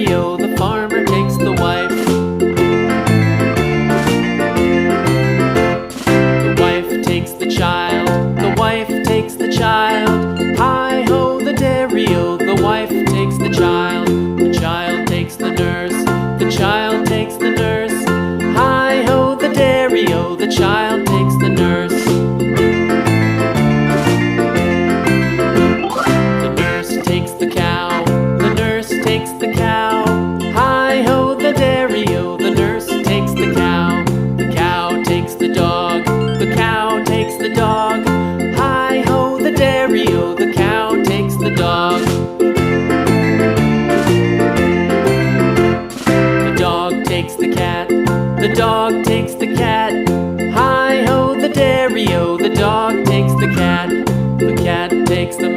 dairy-o, the farmer takes the wife. The wife takes the child, the wife takes the child. Hi-ho, the dairy-o, the wife takes the child. The child takes the nurse, the child takes the nurse. Hi-ho, the dairy-o, the child takes the nurse. The nurse takes the cow, the nurse takes the cow. Hi-ho, the dairy-o, the nurse takes the cow. The cow takes the dog, the cow takes the dog. Hi-ho, the dairy-o, the cow takes the dog. The dog takes the cat, the dog takes the cat. Hi-ho, the dairy-o, the dog takes the cat. The cat takes the